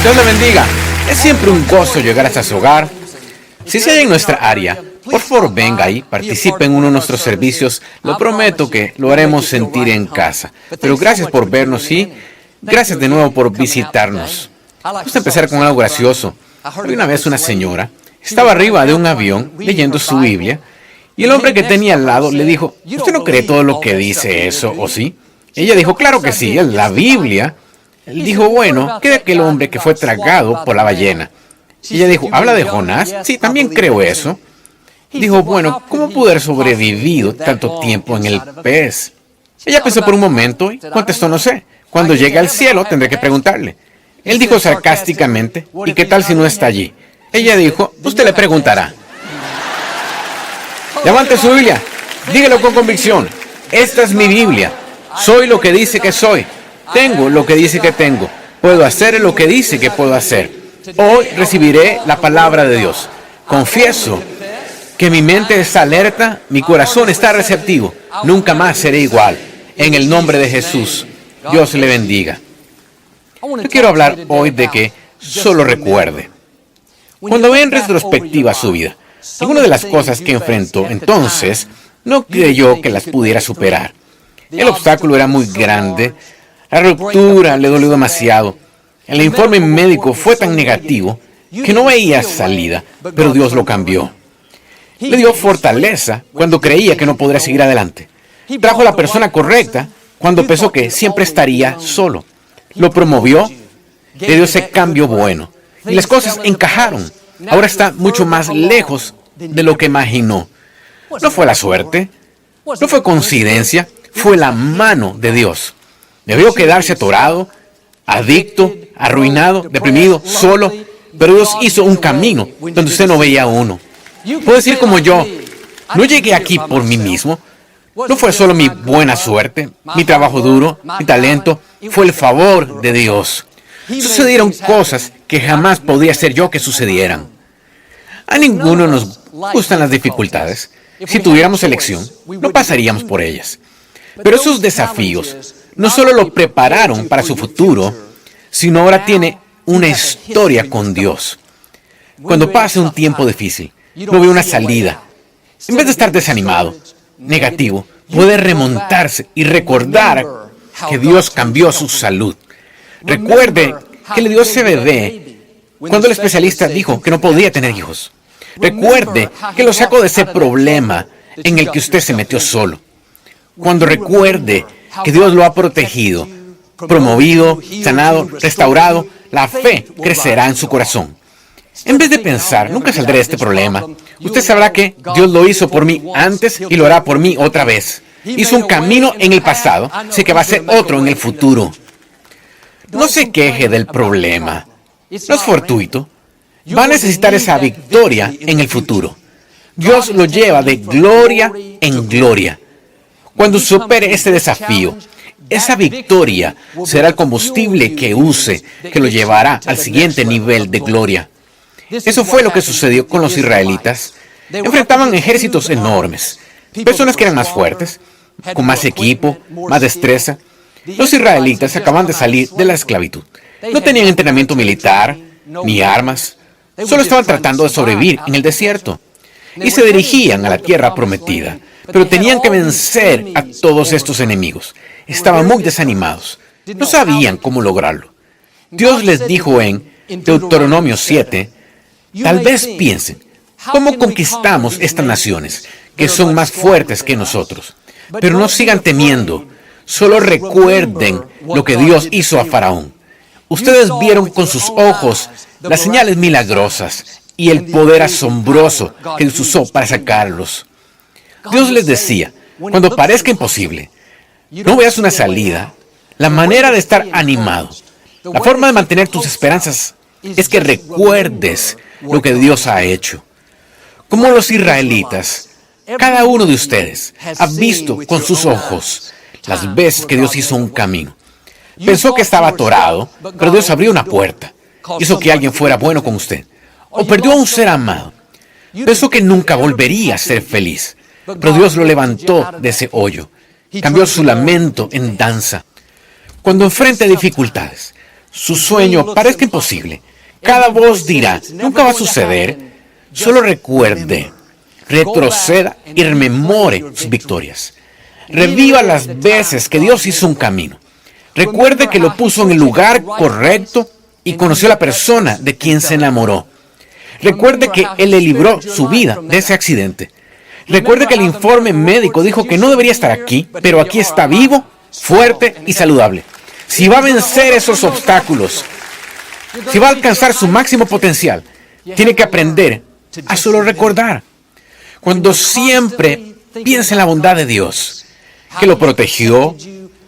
Dios le bendiga. Es siempre un gozo llegar hasta su hogar. Si se halla en nuestra área, por favor venga y participe en uno de nuestros servicios. Lo prometo que lo haremos sentir en casa. Pero gracias por vernos y gracias de nuevo por visitarnos. Vamos a empezar con algo gracioso. Hoy una vez una señora estaba arriba de un avión leyendo su Biblia y el hombre que tenía al lado le dijo: ¿usted no cree todo lo que dice eso, o sí? Ella dijo: claro que sí, es la Biblia. Él dijo: bueno, ¿qué de aquel hombre que fue tragado por la ballena? Y ella dijo: ¿habla de Jonás? Sí, también creo eso. Dijo: bueno, ¿cómo pudo haber sobrevivido tanto tiempo en el pez? Ella pensó por un momento y contestó: no sé. Cuando llegue al cielo tendré que preguntarle. Él dijo sarcásticamente: ¿y qué tal si no está allí? Ella dijo: usted le preguntará. Levante su Biblia, dígalo con convicción: esta es mi Biblia. Soy lo que dice que soy. Tengo lo que dice que tengo. Puedo hacer lo que dice que puedo hacer. Hoy recibiré la palabra de Dios. Confieso que mi mente está alerta, mi corazón está receptivo. Nunca más seré igual. En el nombre de Jesús, Dios le bendiga. Yo quiero hablar hoy de que solo recuerde. Cuando ve en retrospectiva su vida, alguna de las cosas que enfrentó entonces no creyó que las pudiera superar. El obstáculo era muy grande. La ruptura le dolió demasiado. El informe médico fue tan negativo que no veía salida, pero Dios lo cambió. Le dio fortaleza cuando creía que no podría seguir adelante. Trajo a la persona correcta cuando pensó que siempre estaría solo. Lo promovió, le dio ese cambio bueno. Y las cosas encajaron. Ahora está mucho más lejos de lo que imaginó. No fue la suerte, no fue coincidencia, fue la mano de Dios. Debió quedarse atorado, adicto, arruinado, deprimido, solo, pero Dios hizo un camino donde usted no veía uno. Puedo decir como yo: no llegué aquí por mí mismo, no fue solo mi buena suerte, mi trabajo duro, mi talento, fue el favor de Dios. Sucedieron cosas que jamás podía ser yo que sucedieran. A ninguno nos gustan las dificultades. Si tuviéramos elección, no pasaríamos por ellas. Pero esos desafíos no solo lo prepararon para su futuro, sino ahora tiene una historia con Dios. Cuando pase un tiempo difícil, no ve una salida. En vez de estar desanimado, negativo, puede remontarse y recordar que Dios cambió su salud. Recuerde que le dio ese bebé cuando el especialista dijo que no podía tener hijos. Recuerde que lo sacó de ese problema en el que usted se metió solo. Cuando recuerde que Dios lo ha protegido, promovido, sanado, restaurado, la fe crecerá en su corazón. En vez de pensar: nunca saldré de este problema, usted sabrá que Dios lo hizo por mí antes y lo hará por mí otra vez. Hizo un camino en el pasado, sé que va a ser otro en el futuro. No se queje del problema. No es fortuito. Va a necesitar esa victoria en el futuro. Dios lo lleva de gloria en gloria. Cuando supere este desafío, esa victoria será el combustible que use, que lo llevará al siguiente nivel de gloria. Eso fue lo que sucedió con los israelitas. Enfrentaban ejércitos enormes, personas que eran más fuertes, con más equipo, más destreza. Los israelitas acaban de salir de la esclavitud. No tenían entrenamiento militar, ni armas. Solo estaban tratando de sobrevivir en el desierto. Y se dirigían a la tierra prometida. Pero tenían que vencer a todos estos enemigos. Estaban muy desanimados. No sabían cómo lograrlo. Dios les dijo en Deuteronomio 7, tal vez piensen: ¿cómo conquistamos estas naciones que son más fuertes que nosotros? Pero no sigan temiendo. Solo recuerden lo que Dios hizo a Faraón. Ustedes vieron con sus ojos las señales milagrosas y el poder asombroso que Dios usó para sacarlos. Dios les decía: cuando parezca imposible, no veas una salida, la manera de estar animado, la forma de mantener tus esperanzas es que recuerdes lo que Dios ha hecho. Como los israelitas, cada uno de ustedes ha visto con sus ojos las veces que Dios hizo un camino. Pensó que estaba atorado, pero Dios abrió una puerta. Hizo que alguien fuera bueno con usted. O perdió a un ser amado. Pensó que nunca volvería a ser feliz. Pero Dios lo levantó de ese hoyo. Cambió su lamento en danza. Cuando enfrente dificultades, su sueño parezca imposible. Cada voz dirá, nunca va a suceder. Solo recuerde, retroceda y rememore sus victorias. Reviva las veces que Dios hizo un camino. Recuerde que lo puso en el lugar correcto y conoció a la persona de quien se enamoró. Recuerde que Él le libró su vida de ese accidente. Recuerde que el informe médico dijo que no debería estar aquí, pero aquí está vivo, fuerte y saludable. Si va a vencer esos obstáculos, si va a alcanzar su máximo potencial, tiene que aprender a solo recordar. Cuando siempre piensa en la bondad de Dios, que lo protegió,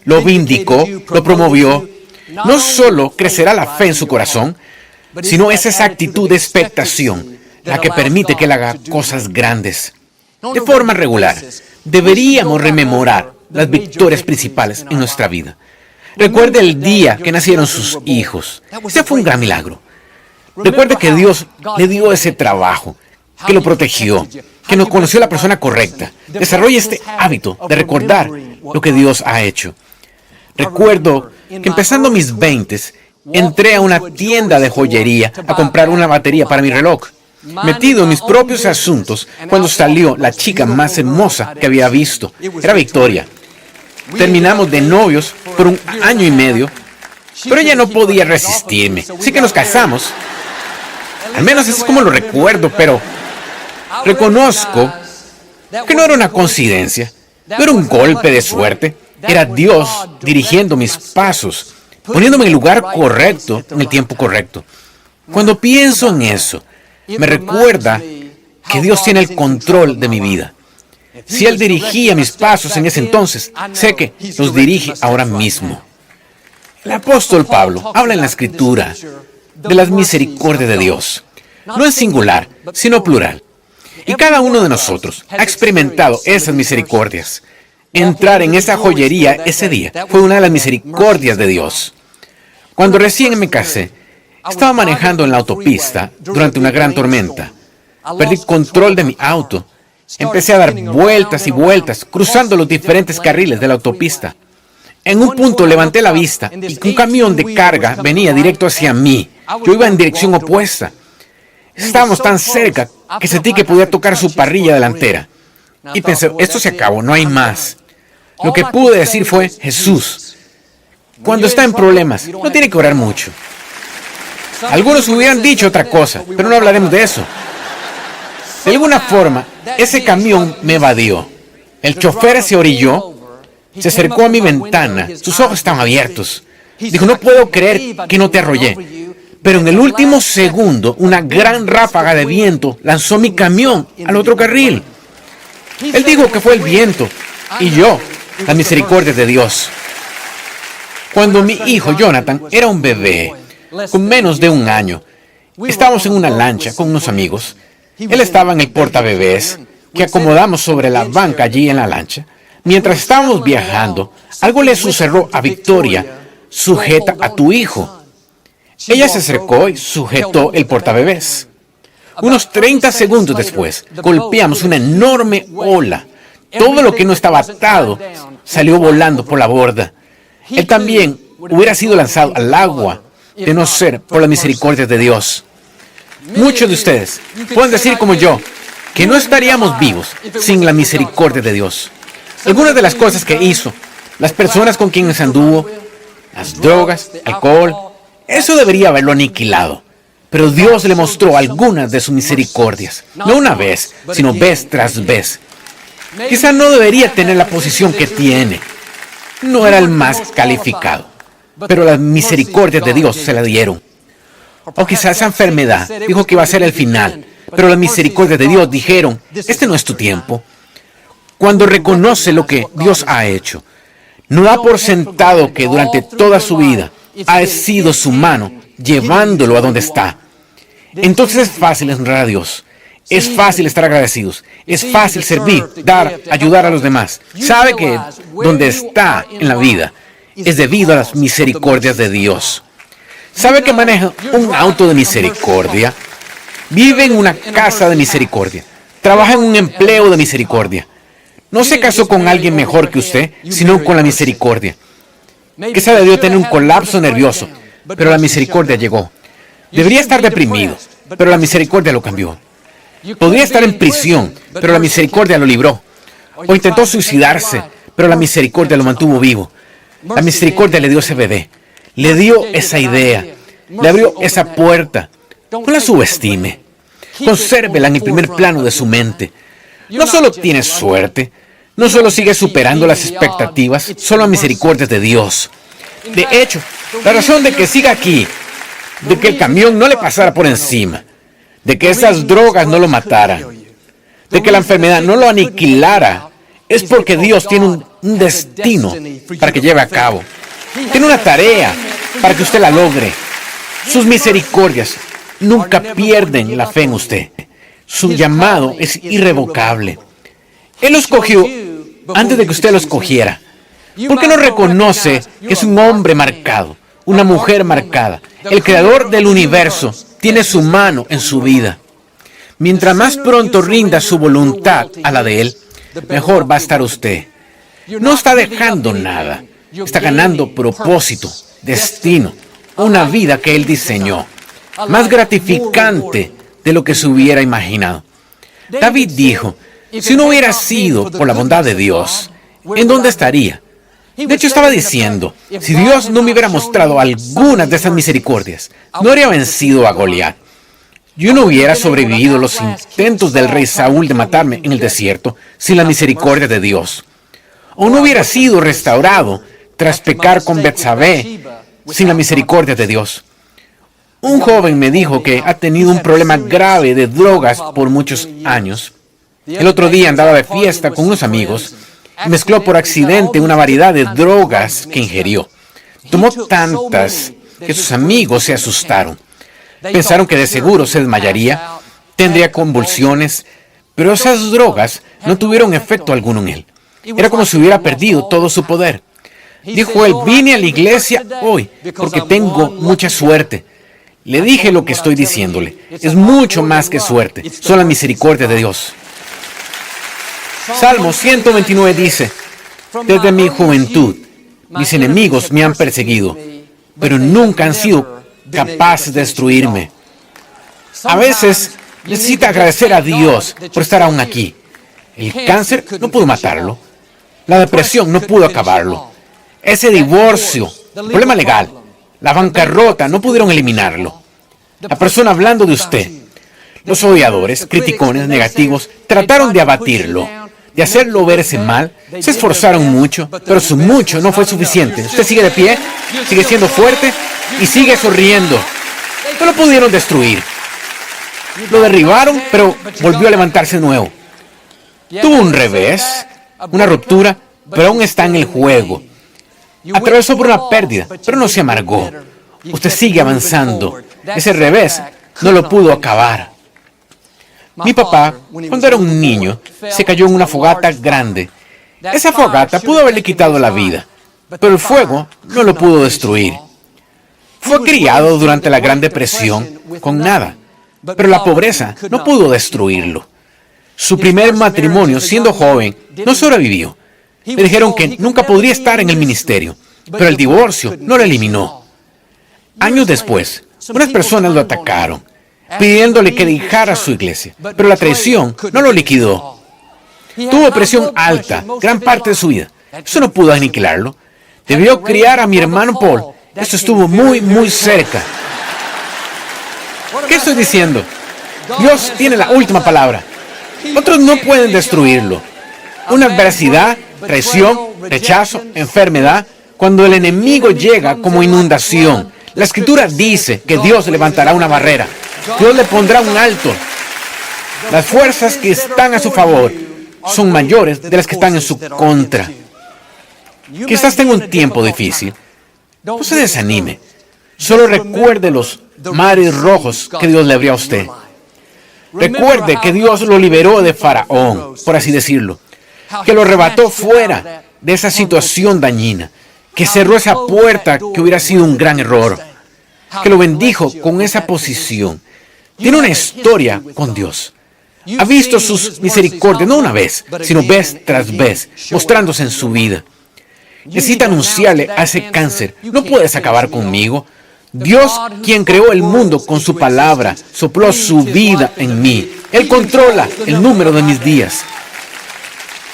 lo vindicó, lo promovió, no solo crecerá la fe en su corazón, sino es esa actitud de expectación la que permite que Él haga cosas grandes. De forma regular, deberíamos rememorar las victorias principales en nuestra vida. Recuerde el día que nacieron sus hijos. Ese fue un gran milagro. Recuerde que Dios le dio ese trabajo, que lo protegió, que nos conoció la persona correcta. Desarrolle este hábito de recordar lo que Dios ha hecho. Recuerdo que empezando mis 20s, entré a una tienda de joyería a comprar una batería para mi reloj. Metido en mis propios asuntos, cuando salió la chica más hermosa que había visto. Era Victoria. Terminamos de novios por 1 año y medio, pero ella no podía resistirme, así que nos casamos. Al menos es como lo recuerdo, pero reconozco que no era una coincidencia, no era un golpe de suerte, era Dios dirigiendo mis pasos, poniéndome en el lugar correcto, en el tiempo correcto. Cuando pienso en eso, me recuerda que Dios tiene el control de mi vida. Si Él dirigía mis pasos en ese entonces, sé que los dirige ahora mismo. El apóstol Pablo habla en la Escritura de las misericordias de Dios. No en singular, sino plural. Y cada uno de nosotros ha experimentado esas misericordias. Entrar en esa joyería ese día fue una de las misericordias de Dios. Cuando recién me casé, estaba manejando en la autopista durante una gran tormenta. Perdí control de mi auto. Empecé a dar vueltas y vueltas, cruzando los diferentes carriles de la autopista. En un punto levanté la vista y un camión de carga venía directo hacia mí. Yo iba en dirección opuesta. Estábamos tan cerca que sentí que podía tocar su parrilla delantera. Y pensé, esto se acabó, no hay más. Lo que pude decir fue, Jesús. Cuando está en problemas, no tiene que orar mucho. Algunos hubieran dicho otra cosa, pero no hablaremos de eso. De alguna forma, ese camión me evadió. El chofer se orilló, se acercó a mi ventana, sus ojos estaban abiertos. Dijo, no puedo creer que no te arrollé. Pero en el último segundo, una gran ráfaga de viento lanzó mi camión al otro carril. Él dijo que fue el viento y yo, la misericordia de Dios. Cuando mi hijo Jonathan era un bebé, con menos de 1 año, estábamos en una lancha con unos amigos. Él estaba en el portabebés que acomodamos sobre la banca allí en la lancha. Mientras estábamos viajando, algo le susurró a Victoria, sujeta a tu hijo. Ella se acercó y sujetó el portabebés. Unos 30 segundos después, golpeamos una enorme ola. Todo lo que no estaba atado salió volando por la borda. Él también hubiera sido lanzado al agua, de no ser por la misericordia de Dios. Muchos de ustedes pueden decir como yo, que no estaríamos vivos sin la misericordia de Dios. Algunas de las cosas que hizo, las personas con quienes anduvo, las drogas, alcohol, eso debería haberlo aniquilado. Pero Dios le mostró algunas de sus misericordias, no una vez, sino vez tras vez. Quizá no debería tener la posición que tiene. No era el más calificado, pero las misericordias de Dios se la dieron. O quizá esa enfermedad dijo que iba a ser el final, pero las misericordias de Dios dijeron, este no es tu tiempo. Cuando reconoce lo que Dios ha hecho, no da por sentado que durante toda su vida ha sido su mano llevándolo a donde está. Entonces es fácil honrar a Dios. Es fácil estar agradecidos. Es fácil servir, dar, ayudar a los demás. Sabe que donde está en la vida es debido a las misericordias de Dios. Sabe que maneja un auto de misericordia. Vive en una casa de misericordia. Trabaja en un empleo de misericordia. No se casó con alguien mejor que usted, sino con la misericordia. Quizá debió tener un colapso nervioso, pero la misericordia llegó. Debería estar deprimido, pero la misericordia lo cambió. Podría estar en prisión, pero la misericordia lo libró. O intentó suicidarse, pero la misericordia lo mantuvo vivo. La misericordia le dio ese bebé, le dio esa idea, le abrió esa puerta. No la subestime. Consérvela en el primer plano de su mente. No solo tiene suerte, no solo sigue superando las expectativas, son las misericordias de Dios. De hecho, la razón de que siga aquí, de que el camión no le pasara por encima, de que esas drogas no lo mataran, de que la enfermedad no lo aniquilara, es porque Dios tiene un destino para que lleve a cabo. Tiene una tarea para que usted la logre. Sus misericordias nunca pierden la fe en usted. Su llamado es irrevocable. Él lo escogió antes de que usted lo escogiera. ¿Por qué no reconoce que es un hombre marcado, una mujer marcada? El creador del universo tiene su mano en su vida. Mientras más pronto rinda su voluntad a la de Él, mejor va a estar usted. No está dejando nada. Está ganando propósito, destino, una vida que Él diseñó. Más gratificante de lo que se hubiera imaginado. David dijo, si no hubiera sido por la bondad de Dios, ¿en dónde estaría? De hecho, estaba diciendo, si Dios no me hubiera mostrado algunas de esas misericordias, no habría vencido a Goliat. Yo no hubiera sobrevivido a los intentos del rey Saúl de matarme en el desierto sin la misericordia de Dios. O no hubiera sido restaurado tras pecar con Betsabé sin la misericordia de Dios. Un joven me dijo que ha tenido un problema grave de drogas por muchos años. El otro día andaba de fiesta con unos amigos y mezcló por accidente una variedad de drogas que ingirió. Tomó tantas que sus amigos se asustaron. Pensaron que de seguro se desmayaría, tendría convulsiones, pero esas drogas no tuvieron efecto alguno en él. Era como si hubiera perdido todo su poder. Dijo él, vine a la iglesia hoy porque tengo mucha suerte. Le dije lo que estoy diciéndole. Es mucho más que suerte. Son la misericordia de Dios. Salmo 129 dice, desde mi juventud, mis enemigos me han perseguido, pero nunca han sido capaces de destruirme. A veces necesita agradecer a Dios por estar aún aquí. El cáncer no pudo matarlo. La depresión no pudo acabarlo. Ese divorcio, el problema legal, la bancarrota no pudieron eliminarlo. La persona hablando de usted, los odiadores, criticones, negativos, trataron de abatirlo, de hacerlo verse mal. Se esforzaron mucho, pero su mucho no fue suficiente. Usted sigue de pie, sigue siendo fuerte y sigue sonriendo. No lo pudieron destruir. Lo derribaron, pero volvió a levantarse de nuevo. Tuvo un revés, una ruptura, pero aún está en el juego. Atravesó por una pérdida, pero no se amargó. Usted sigue avanzando. Ese revés no lo pudo acabar. Mi papá, cuando era un niño, se cayó en una fogata grande. Esa fogata pudo haberle quitado la vida, pero el fuego no lo pudo destruir. Fue criado durante la Gran Depresión con nada, pero la pobreza no pudo destruirlo. Su primer matrimonio, siendo joven, no sobrevivió. Le dijeron que nunca podría estar en el ministerio, pero el divorcio no lo eliminó. Años después, unas personas lo atacaron, pidiéndole que dejara su iglesia, pero la traición no lo liquidó. Tuvo presión alta gran parte de su vida. Eso no pudo aniquilarlo. Debió criar a mi hermano Paul. Esto estuvo muy, muy cerca. ¿Qué estoy diciendo? Dios tiene la última palabra. Otros no pueden destruirlo. Una adversidad, traición, rechazo, enfermedad, cuando el enemigo llega como inundación. La Escritura dice que Dios levantará una barrera. Dios le pondrá un alto. Las fuerzas que están a su favor son mayores de las que están en su contra. Quizás tenga un tiempo difícil. No se desanime. Solo recuerde los mares rojos que Dios le abrió a usted. Recuerde que Dios lo liberó de Faraón, por así decirlo. Que lo arrebató fuera de esa situación dañina. Que cerró esa puerta que hubiera sido un gran error. Que lo bendijo con esa posición. Tiene una historia con Dios. Ha visto sus misericordias, no una vez, sino vez tras vez, mostrándose en su vida. Necesita anunciarle a ese cáncer, no puedes acabar conmigo. Dios, quien creó el mundo con su palabra, sopló su vida en mí. Él controla el número de mis días.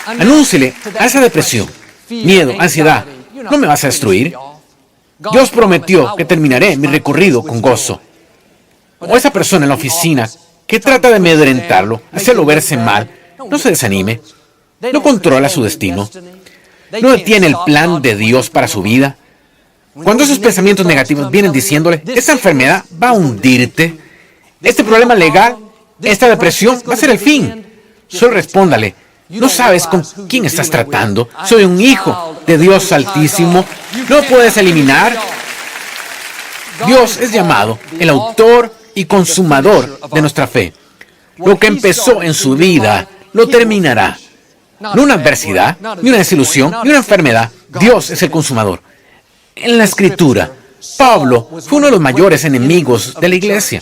Anúnciele a esa depresión, miedo, ansiedad: no me vas a destruir. Dios prometió que terminaré mi recorrido con gozo. O esa persona en la oficina que trata de amedrentarlo, hacerlo verse mal, no se desanime. No controla su destino. No detiene el plan de Dios para su vida. Cuando esos pensamientos negativos vienen diciéndole: esta enfermedad va a hundirte, este problema legal, esta depresión va a ser el fin, solo respóndale: no sabes con quién estás tratando. Soy un hijo de Dios Altísimo. No puedes eliminar. Dios es llamado el autor y consumador de nuestra fe. Lo que empezó en su vida lo terminará. No una adversidad, ni una desilusión, ni una enfermedad. Dios es el consumador. En la Escritura, Pablo fue uno de los mayores enemigos de la iglesia.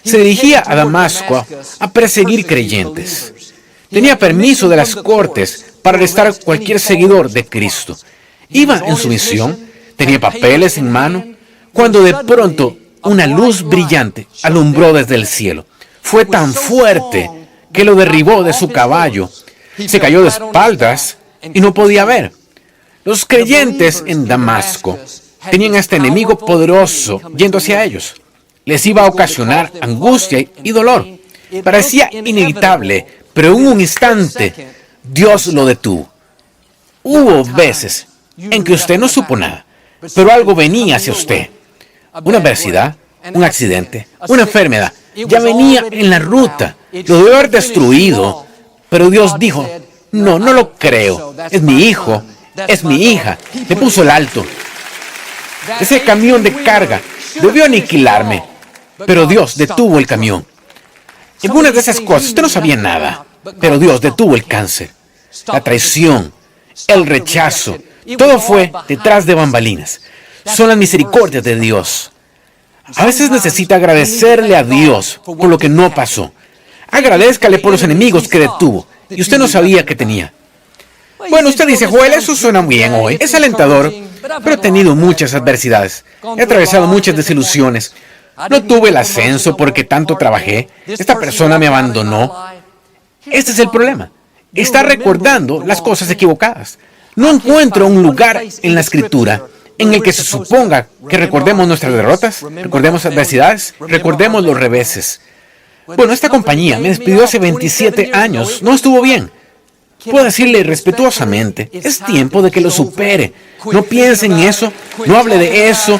Se dirigía a Damasco a perseguir creyentes. Tenía permiso de las cortes para arrestar a cualquier seguidor de Cristo. Iba en su misión, tenía papeles en mano, cuando de pronto una luz brillante alumbró desde el cielo. Fue tan fuerte que lo derribó de su caballo. Se cayó de espaldas y no podía ver. Los creyentes en Damasco tenían a este enemigo poderoso yendo hacia ellos. Les iba a ocasionar angustia y dolor. Parecía inevitable, pero en un instante Dios lo detuvo. Hubo veces en que usted no supo nada, pero algo venía hacia usted. Una adversidad, un accidente, una enfermedad, ya venía en la ruta. Lo debió haber destruido, pero Dios dijo: no lo creo. Es mi hijo, es mi hija. Le puso el alto. Ese camión de carga debió aniquilarme, pero Dios detuvo el camión. Algunas de esas cosas usted no sabía nada, pero Dios detuvo el cáncer, la traición, el rechazo. Todo fue detrás de bambalinas. Son las misericordias de Dios. A veces necesita agradecerle a Dios por lo que no pasó. Agradézcale por los enemigos que detuvo y usted no sabía que tenía. Bueno, usted dice: Joel, eso suena muy bien hoy. Es alentador, pero he tenido muchas adversidades. He atravesado muchas desilusiones. No tuve el ascenso porque tanto trabajé. Esta persona me abandonó. Este es el problema. Está recordando las cosas equivocadas. No encuentro un lugar en la Escritura en el que se suponga que recordemos nuestras derrotas, recordemos adversidades, recordemos los reveses. Bueno, esta compañía me despidió hace 27 años. No estuvo bien. Puedo decirle respetuosamente: es tiempo de que lo supere. No piense en eso, no hable de eso,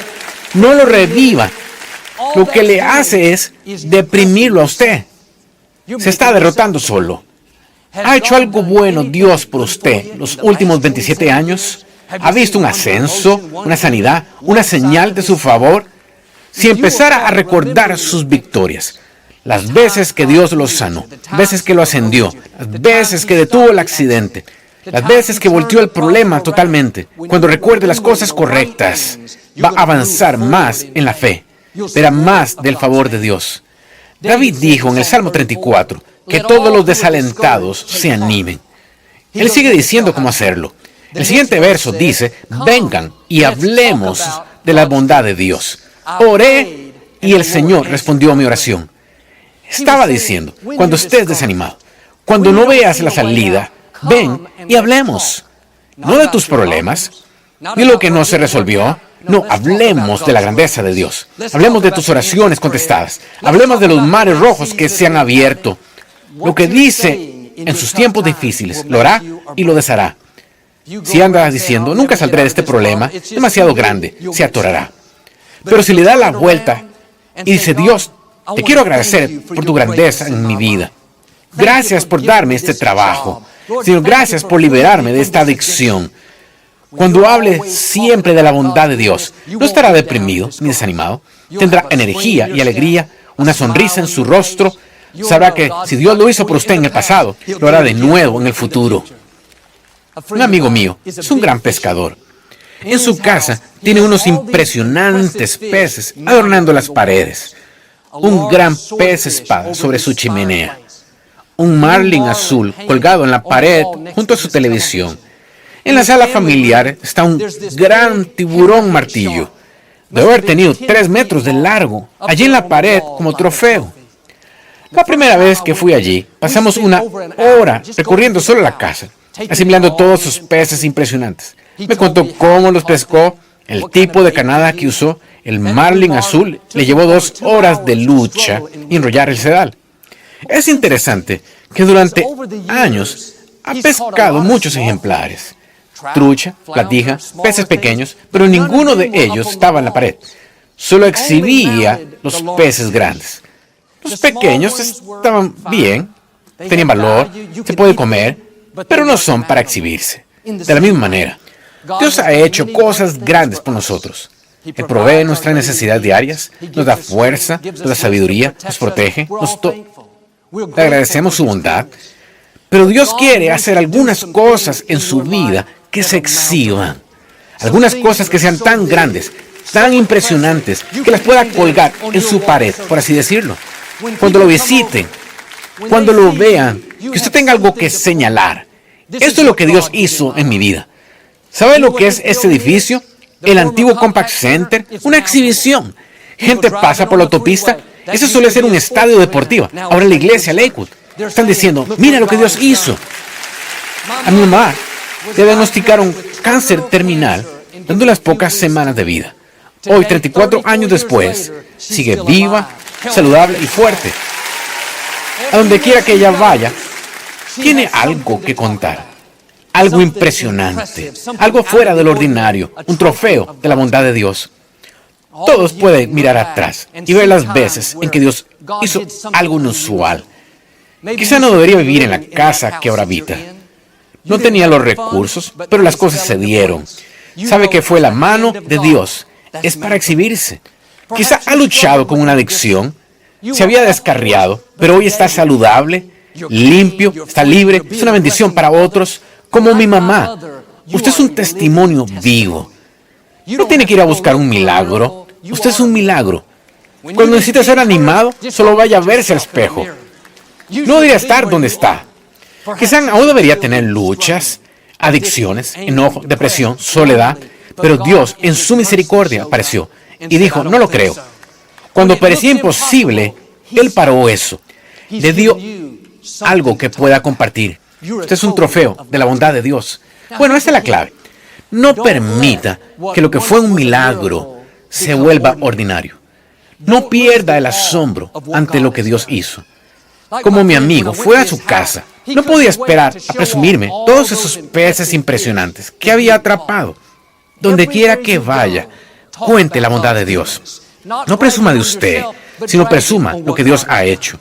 no lo reviva. Lo que le hace es deprimirlo a usted. Se está derrotando solo. ¿Ha hecho algo bueno Dios por usted los últimos 27 años? ¿Ha visto un ascenso, una sanidad, una señal de su favor? Si empezara a recordar sus victorias, las veces que Dios lo sanó, las veces que lo ascendió, las veces que detuvo el accidente, las veces que volteó el problema totalmente, cuando recuerde las cosas correctas, va a avanzar más en la fe, verá más del favor de Dios. David dijo en el Salmo 34 que todos los desalentados se animen. Él sigue diciendo cómo hacerlo. El siguiente verso dice: vengan y hablemos de la bondad de Dios. Oré y el Señor respondió a mi oración. Estaba diciendo: cuando estés desanimado, cuando no veas la salida, ven y hablemos. No de tus problemas, ni lo que no se resolvió. No, hablemos de la grandeza de Dios. Hablemos de tus oraciones contestadas. Hablemos de los mares rojos que se han abierto. Lo que dice en sus tiempos difíciles, lo hará y lo deshará. Si andas diciendo: nunca saldré de este problema, demasiado grande, se atorará. Pero si le da la vuelta y dice: Dios, te quiero agradecer por tu grandeza en mi vida. Gracias por darme este trabajo. Señor, gracias por liberarme de esta adicción. Cuando hable siempre de la bondad de Dios, no estará deprimido ni desanimado. Tendrá energía y alegría, una sonrisa en su rostro. Sabrá que si Dios lo hizo por usted en el pasado, lo hará de nuevo en el futuro. Un amigo mío es un gran pescador. En su casa tiene unos impresionantes peces adornando las paredes. Un gran pez espada sobre su chimenea. Un marlin azul colgado en la pared junto a su televisión. En la sala familiar está un gran tiburón martillo. Debo haber tenido 3 metros de largo, allí en la pared como trofeo. La primera vez que fui allí, pasamos una hora recorriendo solo la casa, asimilando todos sus peces impresionantes. Me contó cómo los pescó, el tipo de canada que usó, el marlin azul. Le llevó 2 horas de lucha y enrollar el sedal. Es interesante que durante años ha pescado muchos ejemplares. Trucha, platija, peces pequeños, pero ninguno de ellos estaba en la pared. Solo exhibía los peces grandes. Los pequeños estaban bien, tenían valor, se puede comer, pero no son para exhibirse. De la misma manera, Dios ha hecho cosas grandes por nosotros. Él provee nuestras necesidades diarias, nos da fuerza, nos da sabiduría, nos protege, le agradecemos su bondad. Pero Dios quiere hacer algunas cosas en su vida que se exhiban. Algunas cosas que sean tan grandes, tan impresionantes, que las pueda colgar en su pared, por así decirlo. Cuando lo visiten, cuando lo vean, que usted tenga algo que señalar. Esto es lo que Dios hizo en mi vida. ¿Sabe lo que es este edificio? El antiguo Compaq Center, una exhibición. Gente pasa por la autopista. Eso suele ser un estadio deportivo. Ahora la iglesia, Lakewood, están diciendo, mira lo que Dios hizo. A mi mamá le diagnosticaron cáncer terminal, dando unas pocas semanas de vida. Hoy, 34 años después, sigue viva, saludable y fuerte. A donde quiera que ella vaya, tiene algo que contar. Algo impresionante, algo fuera del ordinario, un trofeo de la bondad de Dios. Todos pueden mirar atrás y ver las veces en que Dios hizo algo inusual. Quizá no debería vivir en la casa que ahora habita. No tenía los recursos, pero las cosas se dieron. Sabe que fue la mano de Dios. Es para exhibirse. Quizá ha luchado con una adicción, se había descarriado, pero hoy está saludable, limpio, está libre. Es una bendición para otros, como mi mamá. Usted es un testimonio vivo. No tiene que ir a buscar un milagro. Usted es un milagro. Cuando necesite ser animado, solo vaya a verse al espejo. No debería estar donde está. Quizá aún debería tener luchas, adicciones, enojo, depresión, soledad. Pero Dios, en su misericordia, apareció y dijo, no lo creo. Cuando parecía imposible, Él paró eso. Le dio algo que pueda compartir. Usted es un trofeo de la bondad de Dios. Bueno, esta es la clave. No permita que lo que fue un milagro se vuelva ordinario. No pierda el asombro ante lo que Dios hizo. Como mi amigo fue a su casa, no podía esperar a presumirme todos esos peces impresionantes que había atrapado. Donde quiera que vaya, cuente la bondad de Dios. No presuma de usted, sino presuma lo que Dios ha hecho.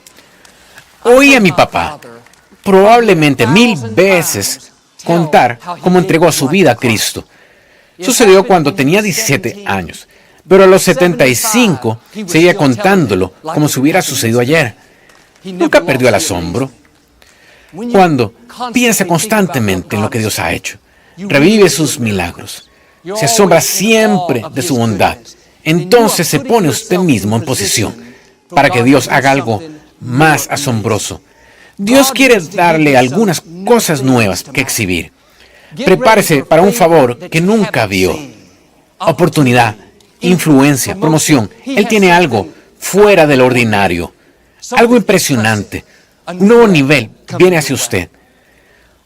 Oí a mi papá, probablemente 1000 veces, contar cómo entregó su vida a Cristo. Sucedió cuando tenía 17 años, pero a los 75 seguía contándolo como si hubiera sucedido ayer. Nunca perdió el asombro. Cuando piensa constantemente en lo que Dios ha hecho, revive sus milagros, se asombra siempre de su bondad, entonces se pone usted mismo en posición para que Dios haga algo más asombroso. Dios quiere darle algunas cosas nuevas que exhibir. Prepárese para un favor que nunca vio. Oportunidad, influencia, promoción. Él tiene algo fuera del ordinario. Algo impresionante. Un nuevo nivel viene hacia usted.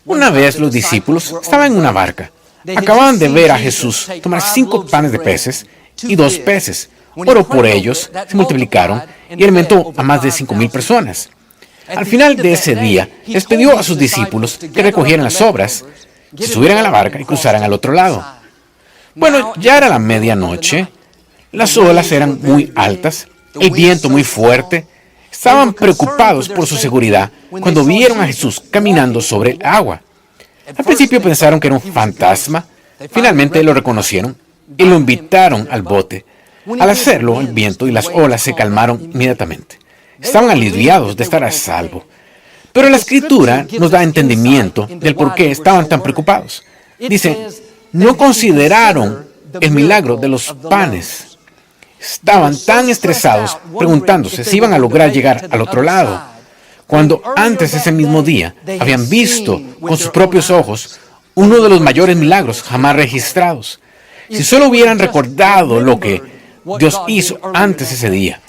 Una vez los discípulos estaban en una barca. Acababan de ver a Jesús tomar 5 panes de peces y 2 peces. Oró por ellos, se multiplicaron y alimentó a más de 5,000 personas. Al final de ese día, les pidió a sus discípulos que recogieran las sobras, se subieran a la barca y cruzaran al otro lado. Bueno, ya era la medianoche, las olas eran muy altas, el viento muy fuerte. Estaban preocupados por su seguridad cuando vieron a Jesús caminando sobre el agua. Al principio pensaron que era un fantasma, finalmente lo reconocieron y lo invitaron al bote. Al hacerlo, el viento y las olas se calmaron inmediatamente. Estaban aliviados de estar a salvo. Pero la Escritura nos da entendimiento del por qué estaban tan preocupados. Dice, no consideraron el milagro de los panes. Estaban tan estresados preguntándose si iban a lograr llegar al otro lado, cuando antes ese mismo día habían visto con sus propios ojos uno de los mayores milagros jamás registrados. Si solo hubieran recordado lo que Dios hizo antes ese día.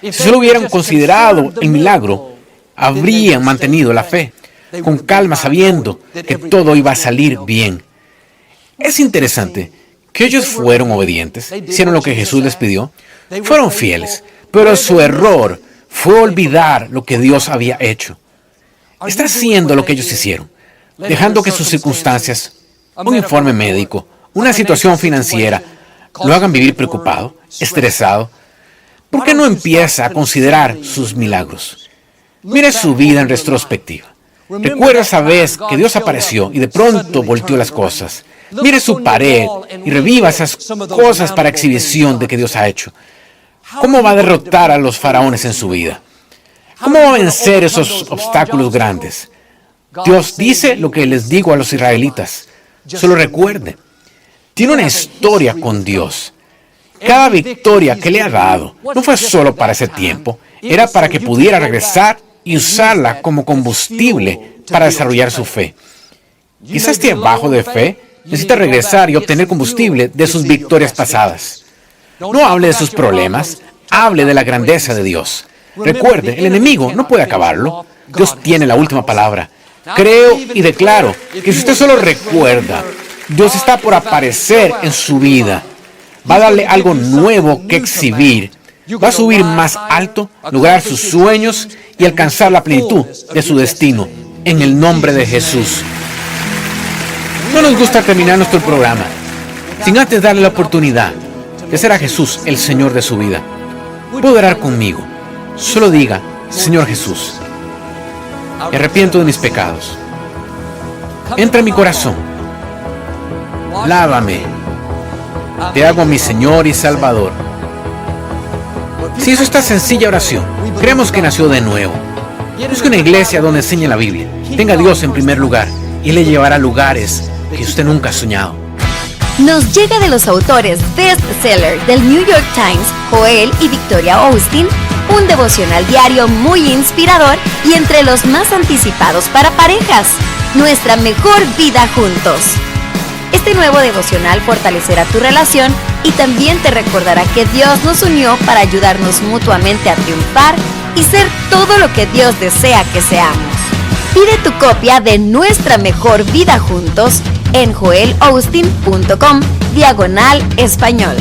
Si solo hubieran considerado el milagro, habrían mantenido la fe, con calma, sabiendo que todo iba a salir bien. Es interesante que ellos fueron obedientes, hicieron lo que Jesús les pidió, fueron fieles, pero su error fue olvidar lo que Dios había hecho. Está haciendo lo que ellos hicieron, dejando que sus circunstancias, un informe médico, una situación financiera, lo hagan vivir preocupado, estresado. ¿Por qué no empieza a considerar sus milagros? Mire su vida en retrospectiva. Recuerda esa vez que Dios apareció y de pronto volteó las cosas. Mire su pared y reviva esas cosas para exhibición de que Dios ha hecho. ¿Cómo va a derrotar a los faraones en su vida? ¿Cómo va a vencer esos obstáculos grandes? Dios dice lo que les digo a los israelitas. Solo recuerde, tiene una historia con Dios. Cada victoria que le ha dado no fue solo para ese tiempo, era para que pudiera regresar y usarla como combustible para desarrollar su fe. Quizás esté bajo de fe, necesita regresar y obtener combustible de sus victorias pasadas. No hable de sus problemas, hable de la grandeza de Dios. Recuerde, el enemigo no puede acabarlo. Dios tiene la última palabra. Creo y declaro que si usted solo recuerda, Dios está por aparecer en su vida. Va a darle algo nuevo que exhibir. Va a subir más alto, lograr sus sueños y alcanzar la plenitud de su destino. En el nombre de Jesús. No nos gusta terminar nuestro programa sin antes darle la oportunidad de ser a Jesús el Señor de su vida. Puede orar conmigo. Solo diga, Señor Jesús, me arrepiento de mis pecados. Entra en mi corazón. Lávame. Te hago mi Señor y Salvador. Si hizo esta sencilla oración, creemos que nació de nuevo. Busque una iglesia donde enseñe la Biblia. Tenga a Dios en primer lugar y le llevará a lugares que usted nunca ha soñado. Nos llega de los autores bestseller del New York Times, Joel y Victoria Austin, un devocional diario muy inspirador y entre los más anticipados para parejas. Nuestra mejor vida juntos. Este nuevo devocional fortalecerá tu relación y también te recordará que Dios nos unió para ayudarnos mutuamente a triunfar y ser todo lo que Dios desea que seamos. Pide tu copia de Nuestra Mejor Vida Juntos en joelaustin.com/español.